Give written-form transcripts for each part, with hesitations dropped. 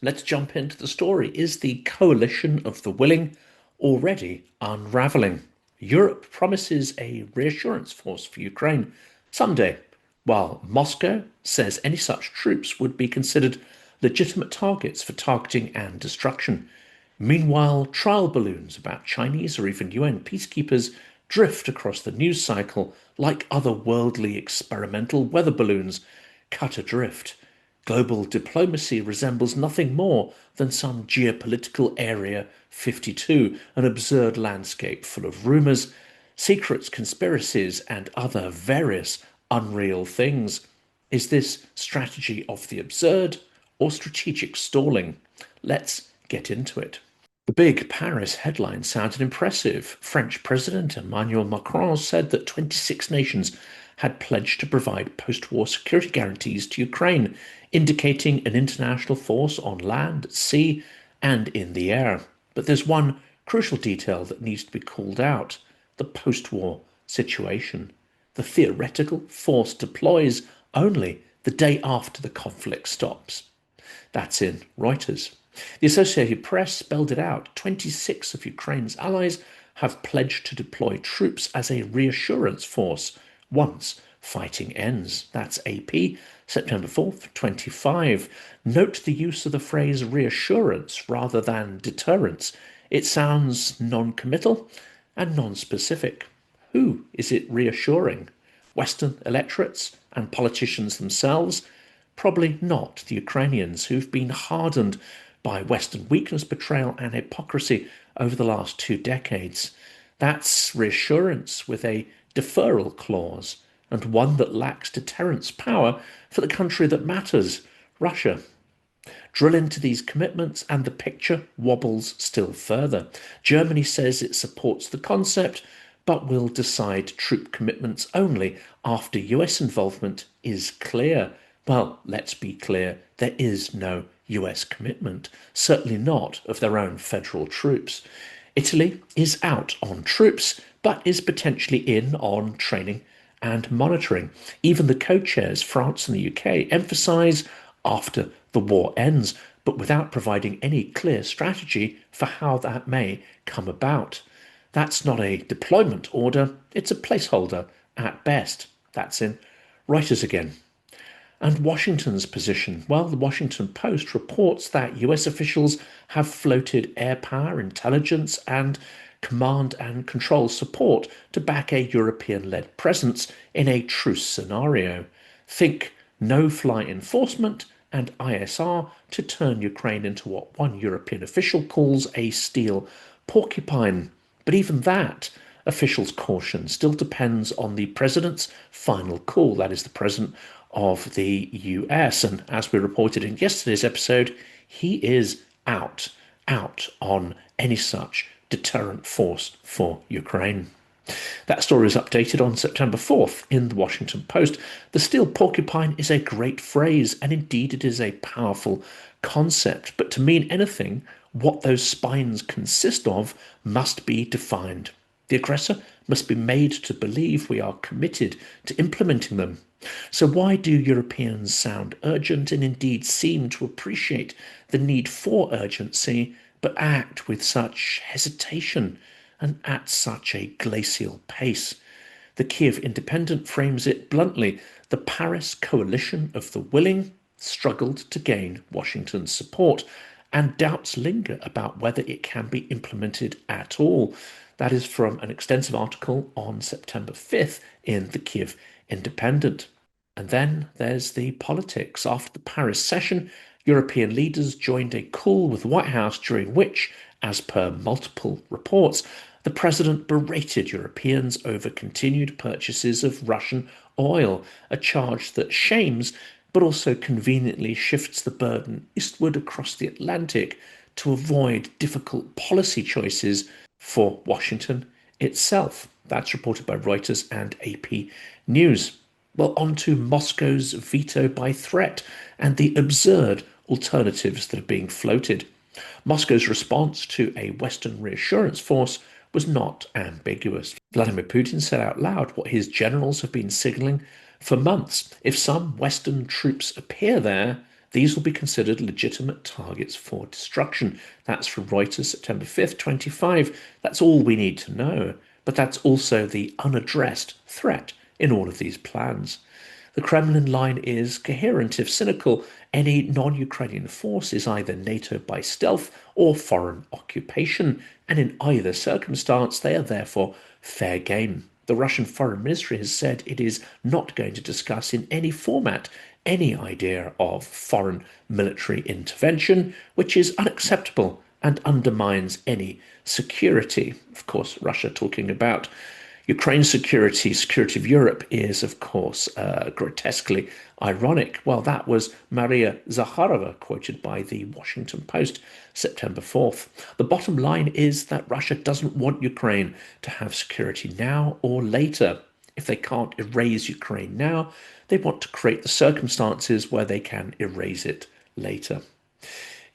Let's jump into the story. Is the coalition of the willing already unravelling? Europe promises a reassurance force for Ukraine someday, while Moscow says any such troops would be considered legitimate targets for targeting and destruction. Meanwhile, trial balloons about Chinese or even UN peacekeepers drift across the news cycle like otherworldly experimental weather balloons cut adrift. Global diplomacy resembles nothing more than some geopolitical Area 52, an absurd landscape full of rumours, secrets, conspiracies, and other various unreal things. Is this strategy of the absurd or strategic stalling? Let's get into it. The big Paris headline sounded impressive. French President Emmanuel Macron said that 26 nations had pledged to provide post-war security guarantees to Ukraine, indicating an international force on land, at sea, and in the air. But there's one crucial detail that needs to be called out: the post-war situation. The theoretical force deploys only the day after the conflict stops. That's in Reuters. The Associated Press spelled it out. 26 of Ukraine's allies have pledged to deploy troops as a reassurance force once fighting ends. That's AP, September 4th, 25. Note the use of the phrase reassurance rather than deterrence. It sounds non-committal and non-specific. Who is it reassuring? Western electorates and politicians themselves? Probably not the Ukrainians, who've been hardened by Western weakness, betrayal, and hypocrisy over the last 2 decades. That's reassurance with a deferral clause, and one that lacks deterrence power for the country that matters, Russia. Drill into these commitments, and the picture wobbles still further. Germany says it supports the concept, but will decide troop commitments only after US involvement is clear. Well, let's be clear, there is no US commitment, certainly not of their own federal troops. Italy is out on troops, but is potentially in on training and monitoring. Even the co-chairs, France and the UK, emphasise after the war ends, but without providing any clear strategy for how that may come about. That's not a deployment order, it's a placeholder at best. That's in Reuters again. And Washington's position? Well, the Washington Post reports that US officials have floated air power, intelligence, and command and control support to back a European-led presence in a truce scenario. Think no-fly enforcement and ISR to turn Ukraine into what one European official calls a steel porcupine. But even that, officials caution, still depends on the president's final call. That is the president of the US. And as we reported in yesterday's episode, he is out on any such deterrent force for Ukraine. That story was updated on September 4th in the Washington Post. The steel porcupine is a great phrase, and indeed it is a powerful concept. But to mean anything, what those spines consist of must be defined. The aggressor must be made to believe we are committed to implementing them. So why do Europeans sound urgent and indeed seem to appreciate the need for urgency, but act with such hesitation and at such a glacial pace? The Kiev Independent frames it bluntly: the Paris coalition of the willing struggled to gain Washington's support, and doubts linger about whether it can be implemented at all. That is from an extensive article on September 5th in the Kiev Independent. And then there's the politics. After the Paris session, European leaders joined a call with the White House during which, as per multiple reports, the president berated Europeans over continued purchases of Russian oil, a charge that shames but also conveniently shifts the burden eastward across the Atlantic to avoid difficult policy choices for Washington itself. That's reported by Reuters and AP News. Well, on to Moscow's veto by threat and the absurd alternatives that are being floated. Moscow's response to a Western reassurance force was not ambiguous. Vladimir Putin said out loud what his generals have been signalling for months. If some Western troops appear there, these will be considered legitimate targets for destruction. That's from Reuters, September 5th, 25. That's all we need to know. But that's also the unaddressed threat in all of these plans. The Kremlin line is coherent, if cynical. Any non-Ukrainian force is either NATO by stealth or foreign occupation, and in either circumstance they are therefore fair game. The Russian Foreign Ministry has said it is not going to discuss in any format any idea of foreign military intervention, which is unacceptable and undermines any security. Of course, Russia talking about Ukraine's security, security of Europe is, of course, grotesquely ironic. Well, that was Maria Zakharova, quoted by the Washington Post, September 4th. The bottom line is that Russia doesn't want Ukraine to have security now or later. If they can't erase Ukraine now, they want to create the circumstances where they can erase it later.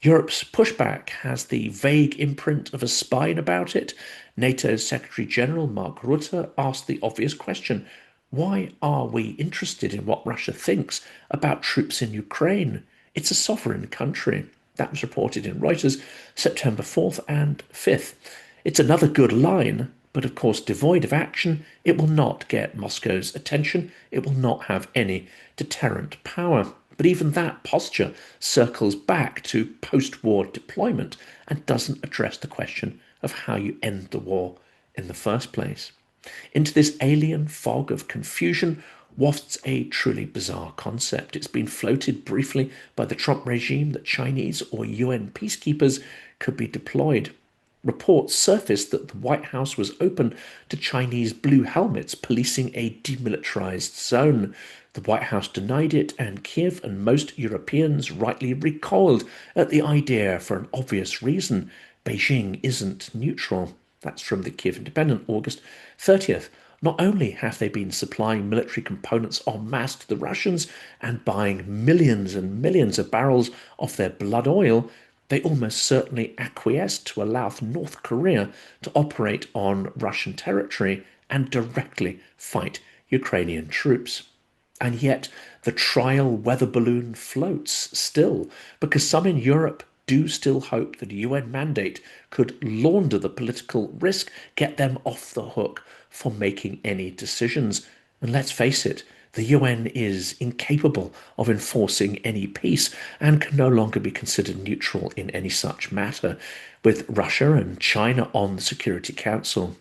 Europe's pushback has the vague imprint of a spine about it. NATO's Secretary General Mark Rutte asked the obvious question: why are we interested in what Russia thinks about troops in Ukraine? It's a sovereign country. That was reported in Reuters, September 4th and 5th. It's another good line, but of course devoid of action. It will not get Moscow's attention. It will not have any deterrent power. But even that posture circles back to post-war deployment and doesn't address the question of how you end the war in the first place. Into this alien fog of confusion wafts a truly bizarre concept. It's been floated briefly by the Trump regime that Chinese or UN peacekeepers could be deployed. Reports surfaced that the White House was open to Chinese blue helmets policing a demilitarized zone. The White House denied it, and Kiev and most Europeans rightly recoiled at the idea for an obvious reason. Beijing isn't neutral. That's from the Kiev Independent, August 30th. Not only have they been supplying military components en masse to the Russians and buying millions and millions of barrels of their blood oil, they almost certainly acquiesced to allow North Korea to operate on Russian territory and directly fight Ukrainian troops. And yet the trial weather balloon floats still, because some in Europe do still hope that a UN mandate could launder the political risk, get them off the hook for making any decisions. And let's face it, the UN is incapable of enforcing any peace and can no longer be considered neutral in any such matter, with Russia and China on the Security Council.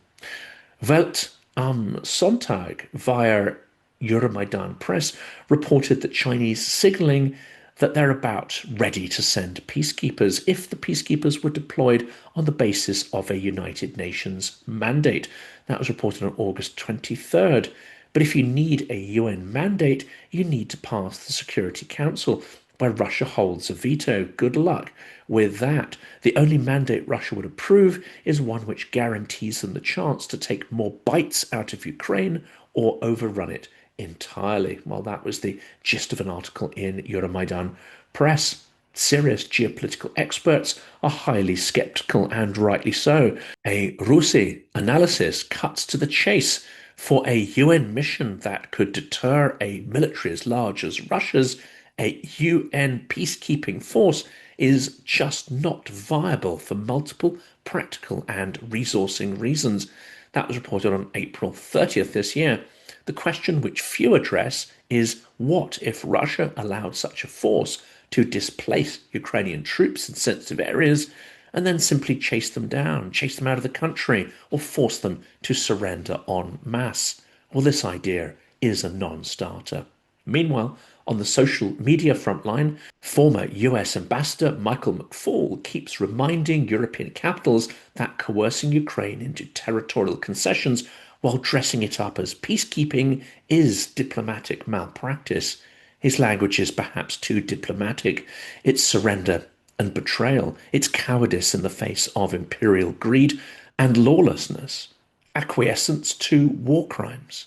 Welt am Sonntag via Euromaidan Press reported that Chinese signalling that they're about ready to send peacekeepers if the peacekeepers were deployed on the basis of a United Nations mandate. That was reported on August 23rd. But if you need a UN mandate, you need to pass the Security Council, where Russia holds a veto. Good luck with that. The only mandate Russia would approve is one which guarantees them the chance to take more bites out of Ukraine or overrun it entirely. Well, that was the gist of an article in Euromaidan Press. Serious geopolitical experts are highly skeptical, and rightly so. A Rusi analysis cuts to the chase. For a UN mission that could deter a military as large as Russia's, a UN peacekeeping force is just not viable for multiple practical and resourcing reasons. That was reported on April 30th this year. The question which few address is, what if Russia allowed such a force to displace Ukrainian troops in sensitive areas and then simply chase them down, chase them out of the country, or force them to surrender en masse? Well, this idea is a non-starter. Meanwhile, on the social media frontline, former US Ambassador Michael McFaul keeps reminding European capitals that coercing Ukraine into territorial concessions while dressing it up as peacekeeping is diplomatic malpractice. His language is perhaps too diplomatic. It's surrender and betrayal. It's cowardice in the face of imperial greed and lawlessness. Acquiescence to war crimes.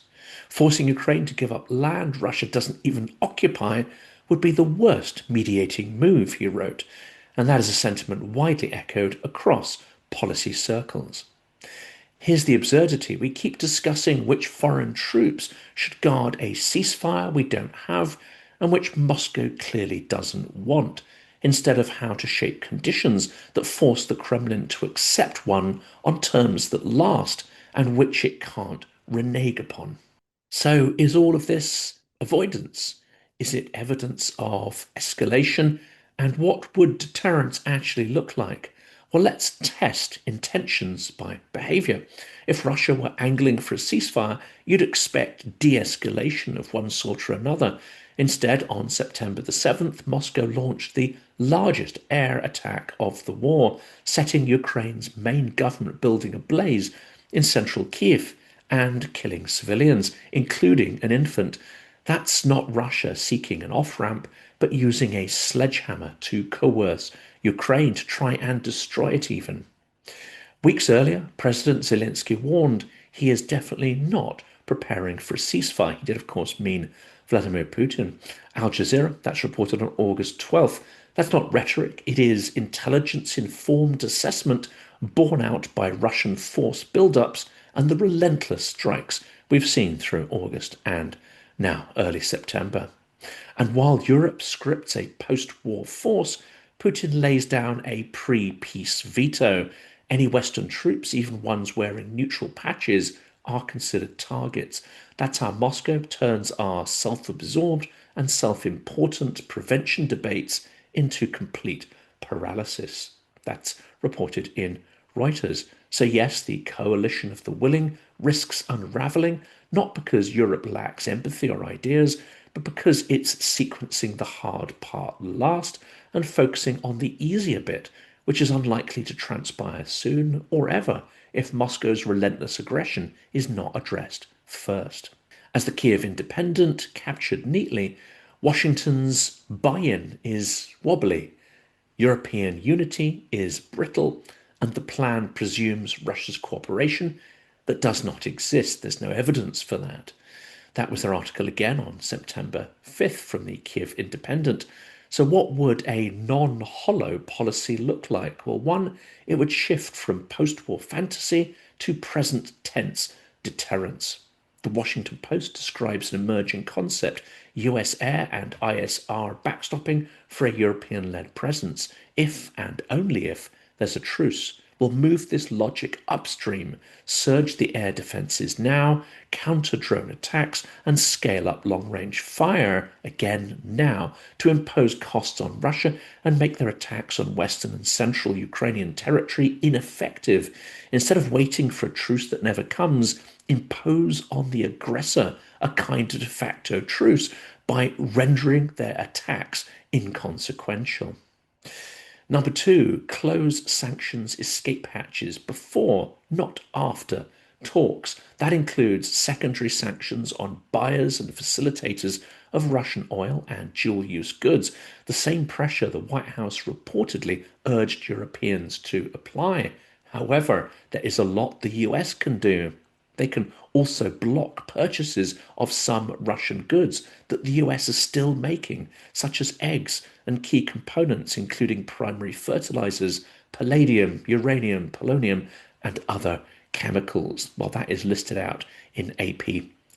Forcing Ukraine to give up land Russia doesn't even occupy would be the worst mediating move, he wrote. And that is a sentiment widely echoed across policy circles. Here's the absurdity. We keep discussing which foreign troops should guard a ceasefire we don't have, and which Moscow clearly doesn't want, instead of how to shape conditions that force the Kremlin to accept one on terms that last and which it can't renege upon. So, is all of this avoidance? Is it evidence of escalation? And what would deterrence actually look like? Well, let's test intentions by behavior. If Russia were angling for a ceasefire, you'd expect de escalation of one sort or another. Instead, on September the 7th, Moscow launched the largest air attack of the war, setting Ukraine's main government building ablaze in central Kiev and killing civilians, including an infant. That's not Russia seeking an off ramp, but using a sledgehammer to coerce Ukraine to try and destroy it, even. Weeks earlier, President Zelensky warned he is definitely not preparing for a ceasefire. He did, of course, mean Vladimir Putin. Al Jazeera, that's reported on August 12th. That's not rhetoric, it is intelligence informed assessment borne out by Russian force buildups and the relentless strikes we've seen through August and now early September. And while Europe scripts a post war force, Putin lays down a pre peace veto. Any Western troops, even ones wearing neutral patches, are considered targets. That's how Moscow turns our self absorbed and self important prevention debates into complete paralysis. That's reported in Reuters. So, yes, the coalition of the willing risks unravelling, not because Europe lacks empathy or ideas, but because it's sequencing the hard part last and focusing on the easier bit, which is unlikely to transpire soon or ever if Moscow's relentless aggression is not addressed first. As the Kiev Independent captured neatly, Washington's buy-in is wobbly, European unity is brittle, and the plan presumes Russia's cooperation that does not exist. There's no evidence for that. That was their article again on September 5th from the Kiev Independent. So, what would a non hollow policy look like? Well, one, it would shift from post war fantasy to present tense deterrence. The Washington Post describes an emerging concept: US air and ISR backstopping for a European led presence, if and only if there's a truce. We'll move this logic upstream, surge the air defences now, counter drone attacks, and scale up long range fire again now to impose costs on Russia and make their attacks on western and central Ukrainian territory ineffective. Instead of waiting for a truce that never comes, impose on the aggressor a kind of de facto truce by rendering their attacks inconsequential. Number two, close sanctions escape hatches before, not after, talks. That includes secondary sanctions on buyers and facilitators of Russian oil and dual use goods, the same pressure the White House reportedly urged Europeans to apply. However, there is a lot the US can do. They can also block purchases of some Russian goods that the US is still making, such as eggs and key components, including primary fertilizers, palladium, uranium, polonium, and other chemicals. Well, that is listed out in AP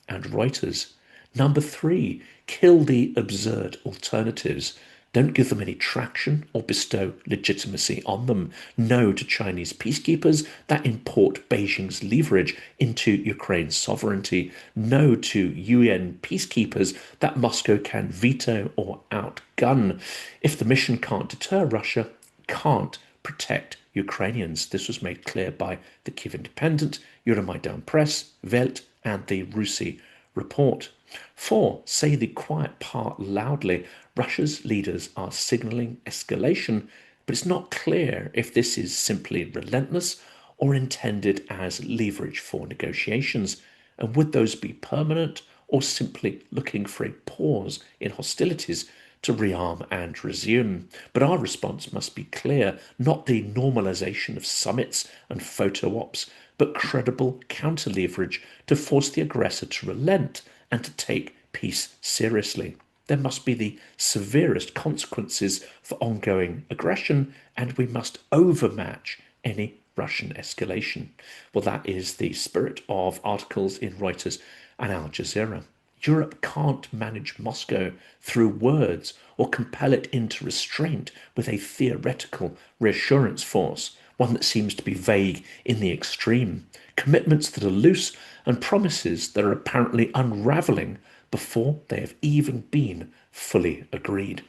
and Reuters. Number three, kill the absurd alternatives. Don't give them any traction or bestow legitimacy on them. No to Chinese peacekeepers that import Beijing's leverage into Ukraine's sovereignty. No to UN peacekeepers that Moscow can veto or outgun. If the mission can't deter Russia, can't protect Ukrainians. This was made clear by the Kiev Independent, Euromaidan Press, Welt, and the Russi report. Four, say the quiet part loudly. Russia's leaders are signalling escalation, but it's not clear if this is simply relentless or intended as leverage for negotiations. And would those be permanent or simply looking for a pause in hostilities to rearm and resume? But our response must be clear, not the normalization of summits and photo ops, but credible counter leverage to force the aggressor to relent and to take peace seriously. There must be the severest consequences for ongoing aggression, and we must overmatch any Russian escalation. Well, that is the spirit of articles in Reuters and Al Jazeera. Europe can't manage Moscow through words or compel it into restraint with a theoretical reassurance force, one that seems to be vague in the extreme, commitments that are loose and promises that are apparently unravelling before they have even been fully agreed.